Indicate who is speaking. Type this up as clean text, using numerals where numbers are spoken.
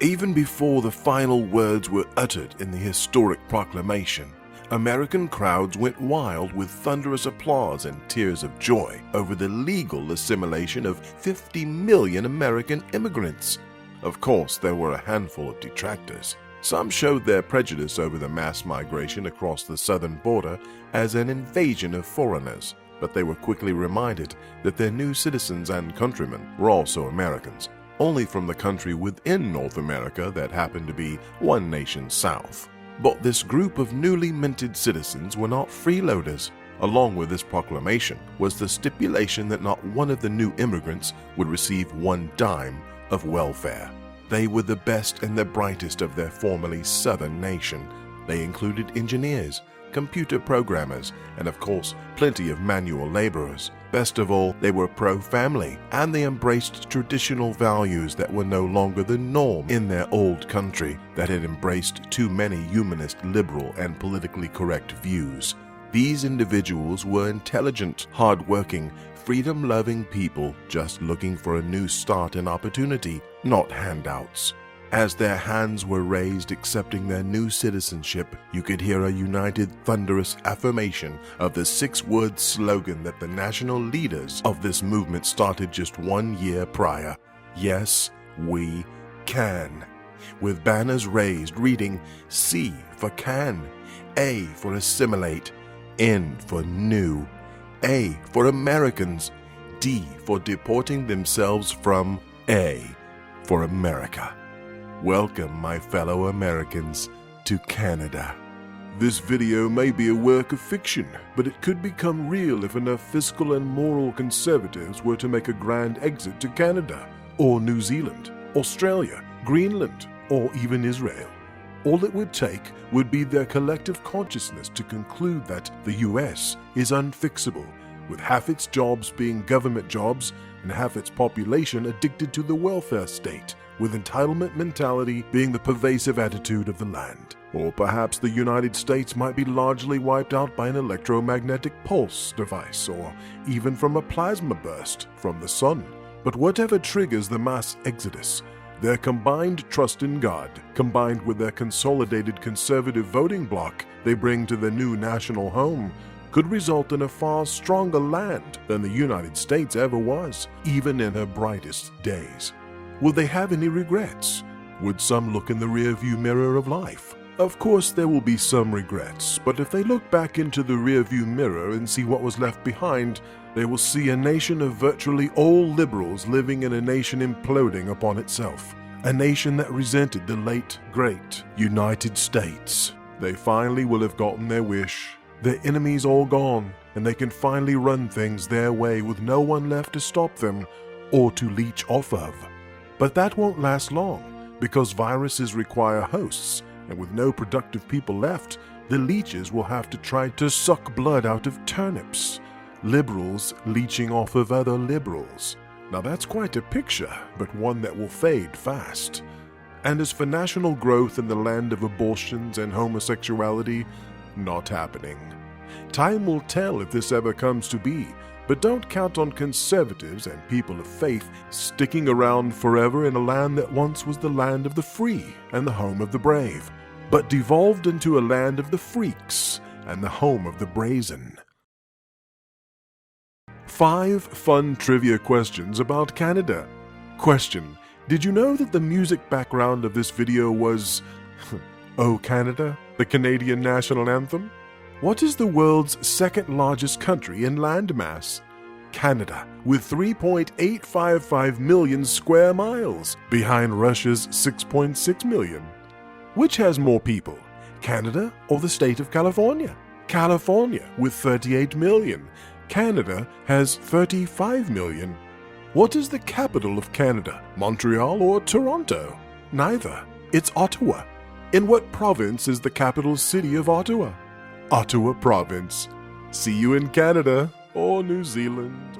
Speaker 1: Even before the final words were uttered in the historic proclamation, American crowds went wild with thunderous applause and tears of joy over the legal assimilation of 50 million American immigrants. Of course, there were a handful of detractors. Some showed their prejudice over the mass migration across the southern border as an invasion of foreigners, but they were quickly reminded that their new citizens and countrymen were also Americans, only from the country within North America that happened to be one nation south. But this group of newly minted citizens were not freeloaders. Along with this proclamation was the stipulation that not one of the new immigrants would receive one dime of welfare. They were the best and the brightest of their formerly southern nation. They included engineers, computer programmers, and of course, plenty of manual laborers. Best of all, they were pro-family, and they embraced traditional values that were no longer the norm in their old country that had embraced too many humanist, liberal, and politically correct views. These individuals were intelligent, hardworking, freedom-loving people just looking for a new start and opportunity, not handouts. As their hands were raised accepting their new citizenship, you could hear a united, thunderous affirmation of the 6-word slogan that the national leaders of this movement started just 1 year prior. Yes, we can. With banners raised reading C for can, A for assimilate, N for new, A for Americans, D for deporting themselves from, A for America. Welcome, my fellow Americans, to Canada. This video may be a work of fiction, but it could become real if enough fiscal and moral conservatives were to make a grand exit to Canada, or New Zealand, Australia, Greenland, or even Israel. All it would take would be their collective consciousness to conclude that the US is unfixable, with half its jobs being government jobs and half its population addicted to the welfare state, with entitlement mentality being the pervasive attitude of the land. Or perhaps the United States might be largely wiped out by an electromagnetic pulse device, or even from a plasma burst from the sun. But whatever triggers the mass exodus, their combined trust in God, combined with their consolidated conservative voting bloc they bring to their new national home, could result in a far stronger land than the United States ever was, even in her brightest days. Will they have any regrets? Would some look in the rearview mirror of life? Of course there will be some regrets, but if they look back into the rearview mirror and see what was left behind, they will see a nation of virtually all liberals living in a nation imploding upon itself. A nation that resented the late, great United States. They finally will have gotten their wish. Their enemies all gone, and they can finally run things their way with no one left to stop them or to leech off of. But that won't last long, because viruses require hosts, and with no productive people left, the leeches will have to try to suck blood out of turnips. Liberals leeching off of other liberals. Now that's quite a picture, but one that will fade fast. And as for national growth in the land of abortions and homosexuality, not happening. Time will tell if this ever comes to be, but don't count on conservatives and people of faith sticking around forever in a land that once was the land of the free and the home of the brave, but devolved into a land of the freaks and the home of the brazen. 5 fun trivia questions about Canada. Question: did you know that the music background of this video was "O Canada," the Canadian national anthem? What is the world's second largest country in landmass? Canada, with 3.855 million square miles, behind Russia's 6.6 million. Which has more people, Canada or the state of California? California, with 38 million. Canada has 35 million. What is the capital of Canada, Montreal or Toronto? Neither. It's Ottawa. In what province is the capital city of Ottawa? Ottawa Province. See you in Canada, or New Zealand,